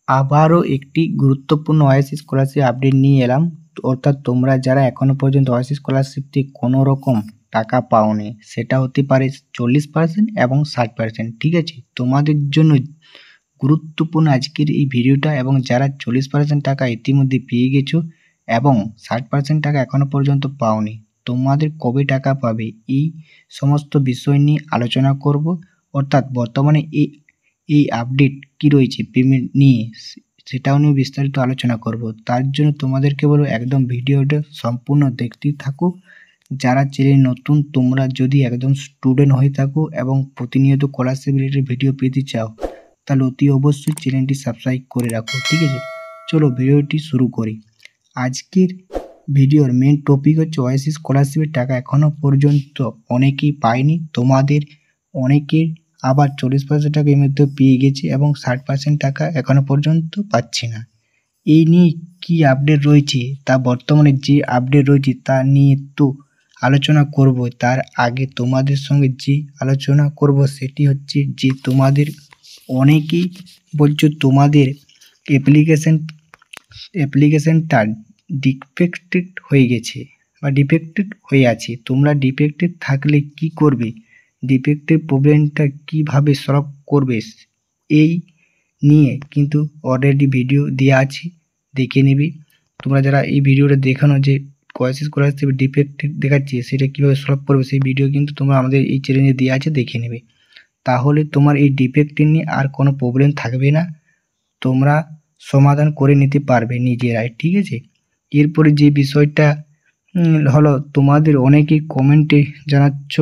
আবারও একটি গুরুত্বপূর্ণ ওয়াইসি স্কলারশিপ আপডেট নিয়ে এলাম। অর্থাৎ তোমরা যারা এখনো পর্যন্ত ওয়াইসি স্কলারশিপ থেকে কোনো রকম টাকা পাওনি, সেটা হতে পারে 40% এবং 60%। ঠিক আছে, তোমাদের জন্য গুরুত্বপূর্ণ আজকের এই ভিডিওটা। এবং যারা 40% টাকা ইতিমধ্যে পেয়ে গেছো এবং 60% টাকা এখনো পর্যন্ত পাওনি, তোমাদের কবে টাকা পাবে এই সমস্ত বিষয় নিয়ে আলোচনা করব। অর্থাৎ বর্তমানে এই আপডেট কি রয়েছে পেমেন্ট নিয়ে, সেটাও নিয়ে বিস্তারিত আলোচনা করব। তার জন্য তোমাদেরকে বলবো একদম ভিডিওটা সম্পূর্ণ দেখতে থাকো। যারা চ্যানেল নতুন, তোমরা যদি একদম স্টুডেন্ট হয়ে থাকো এবং প্রতিনিয়ত স্কলারশিপ রিলেটেড ভিডিও পেতে চাও, তাহলে অতি অবশ্যই চ্যানেলটি সাবস্ক্রাইব করে রাখো। ঠিক আছে, চলো ভিডিওটি শুরু করি। আজকের ভিডিওর মেন টপিক হচ্ছে ওয়াইসি স্কলারশিপের টাকা এখনো পর্যন্ত অনেকেই পায়নি। তোমাদের অনেকের আবার 40% টাকা এর মধ্যে পেয়ে গেছে এবং 60% টাকা এখনো পর্যন্ত পাচ্ছি না। এই নিয়ে কি আপডেট রয়েছে, তা বর্তমানে যে আপডেট রয়েছে তা নিয়ে তো আলোচনা করব। তার আগে তোমাদের সঙ্গে যে আলোচনা করব সেটি হচ্ছে যে তোমাদের অনেকেই বলছো তোমাদের অ্যাপ্লিকেশনটা ডিফেক্টেড হয়ে গেছে বা ডিফেক্টেড হয়ে আছে। তোমরা ডিফেক্টেড থাকলে কি করবে, ডিফেক্টেড প্রবলেমটা কিভাবে সলভ করবে, এই নিয়ে কিন্তু অলরেডি ভিডিও দেওয়া আছে, দেখে নেবে। তোমরা যারা এই ভিডিওটা দেখানো যে ওয়াইসি স্কলারশিপ ডিফেক্টেড দেখাচ্ছে সেটা কীভাবে সলভ করবে, সেই ভিডিও কিন্তু তোমরা আমাদের এই চ্যানেলে দেওয়া আছে, দেখে নেবে। তাহলে তোমার এই ডিফেক্টেড নিয়ে আর কোনো প্রবলেম থাকবে না, তোমরা সমাধান করে নিতে পারবে নিজেরাই। ঠিক আছে, এরপরে যে বিষয়টা হলো, তোমাদের অনেকেই কমেন্টে জানাচ্ছ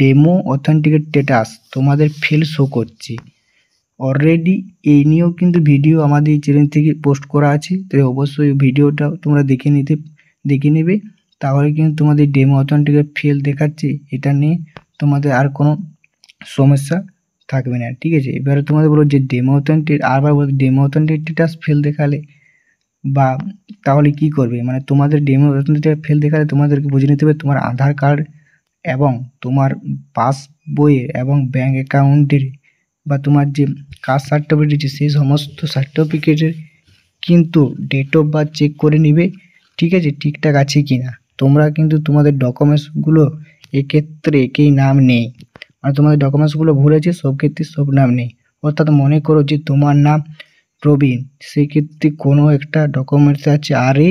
ডেমো অথেন্টিকেট স্ট্যাটাস তোমাদের ফেল শো করছে। অলরেডি এই নিয়েও কিন্তু ভিডিও আমাদের এই চ্যানেল থেকে পোস্ট করা আছে, তাই অবশ্যই ভিডিওটা তোমরা দেখে নেবে। তাহলে কিন্তু তোমাদের ডেমো অথেন্টিকেট ফেল দেখাচ্ছে, এটা নিয়ে তোমাদের আর কোনো সমস্যা থাকবে না। ঠিক আছে, এবারে তোমাদের বলো যে ডেমো অথেন্টিকেট স্ট্যাটাস ফেল দেখালে বা তাহলে কি করবে, মানে তোমাদের ডেমো অথেন্টিকেট ফেল দেখালে তোমাদেরকে বুঝে নিতে হবে তোমার আধার কার্ড এবং তোমার পাস বইয়ের এবং ব্যাঙ্ক অ্যাকাউন্টের বা তোমার যে কাস্ট সার্টিফিকেট আছে সেই সমস্ত সার্টিফিকেটের কিন্তু ডেট অফ বার্থ চেক করে নিবে। ঠিক আছে, ঠিকঠাক আছে কি না। তোমরা কিন্তু তোমাদের ডকুমেন্টসগুলো এক্ষেত্রে একই নাম নেই, মানে তোমাদের ডকুমেন্টসগুলো ভুল আছে, সব ক্ষেত্রে সব নাম নেই। অর্থাৎ মনে করো যে তোমার নাম প্রবীণ, সেক্ষেত্রে কোনো একটা ডকুমেন্টসে আছে RA,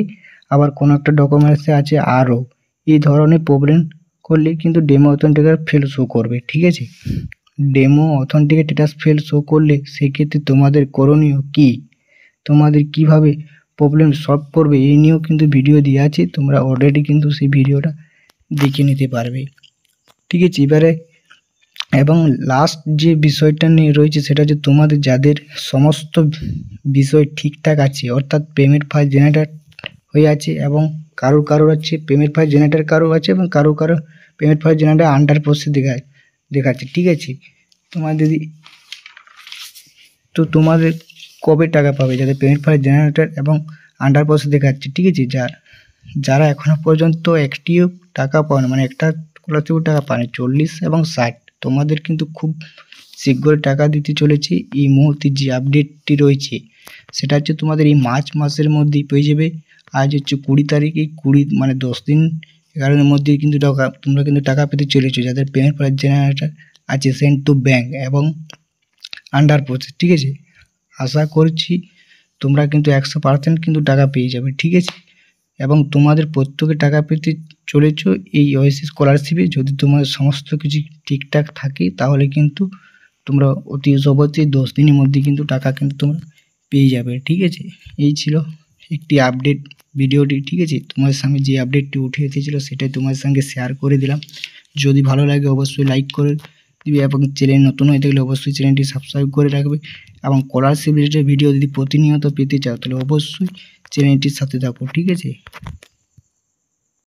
আবার কোনো একটা ডকুমেন্টসে আছে RO। এই ধরনের প্রবলেম করলে কিন্তু ডেমো অথেন্টিকেট ফেল শো করবে। ঠিক আছে, demo authenticate status fail show করলে সেক্ষেত্রে তোমাদের করণীয় কি, তোমাদের কিভাবে প্রবলেম সলভ করবে, এই নিয়েও কিন্তু ভিডিও দেওয়া আছে, তোমরা অলরেডি কিন্তু সেই ভিডিওটা দেখে নিতে পারবে। ঠিক আছে, এবারে এবং লাস্ট যে বিষয়টা নিয়ে রয়েছে সেটা হচ্ছে তোমাদের যাদের সমস্ত বিষয় ঠিকঠাক আছে, অর্থাৎ পেমেন্ট ফাইল জেনারেট হয়ে আছে এবং কারোর হচ্ছে পেমেন্ট ফাইল জেনারেটর আছে এবং কারো payment file generator under process দেখাচ্ছে। ঠিক আছে, তোমাদের কবে টাকা পাবে যাদের পেমেন্ট ফাইল জেনারেটর এবং আন্ডার প্রসেস দেখাচ্ছে। ঠিক আছে, যারা এখনো পর্যন্ত একটিও টাকা পাওনি, মানে একটা স্কলারশিপ টাকা পায়নি 40 এবং 60, তোমাদের কিন্তু খুব শীঘ্রই টাকা দিতে চলেছে। এই মুহূর্তে যে আপডেটটি রয়েছে সেটা হচ্ছে তোমাদের এই মার্চ মাসের মধ্যেই পেয়ে যাবে। আজ হচ্ছে 20 তারিখ, এই 20 মানে 10 দিন 11 দিনের মধ্যেই কিন্তু তোমরা কিন্তু টাকা পেতে চলেছো যাদের পেমেন্ট ফাইল জেনারেটর আছে, সেন্ড টু ব্যাঙ্ক এবং আন্ডার প্রসেস। ঠিক আছে, আশা করছি তোমরা কিন্তু 100% কিন্তু টাকা পেয়ে যাবে। ঠিক আছে, এবং তোমাদের প্রত্যেকে টাকা পেতে চলেছো এই ওয়াইসি স্কলারশিপে। যদি তোমাদের সমস্ত কিছু ঠিকঠাক থাকে তাহলে কিন্তু তোমরা অতি সহজেই 10 দিনের মধ্যে কিন্তু টাকা কিন্তু তোমরা পেয়ে যাবে। ঠিক আছে, এই ছিল একটি আপডেট ভিডিওটি। ঠিক আছে, তোমার সামনে যে আপডেটটি উঠে এসেছিলো সেটাই তোমার সঙ্গে শেয়ার করে দিলাম। যদি ভালো লাগে অবশ্যই লাইক করে দিবে এবং চ্যানেল নতুন হয়ে থাকলে অবশ্যই চ্যানেলটি সাবস্ক্রাইব করে রাখবে। এবং স্কলারশিপ রিলেটেড ভিডিও যদি প্রতিনিয়ত পেতে চাও তাহলে অবশ্যই চ্যানেলটির সাথে থাকো। ঠিক আছে।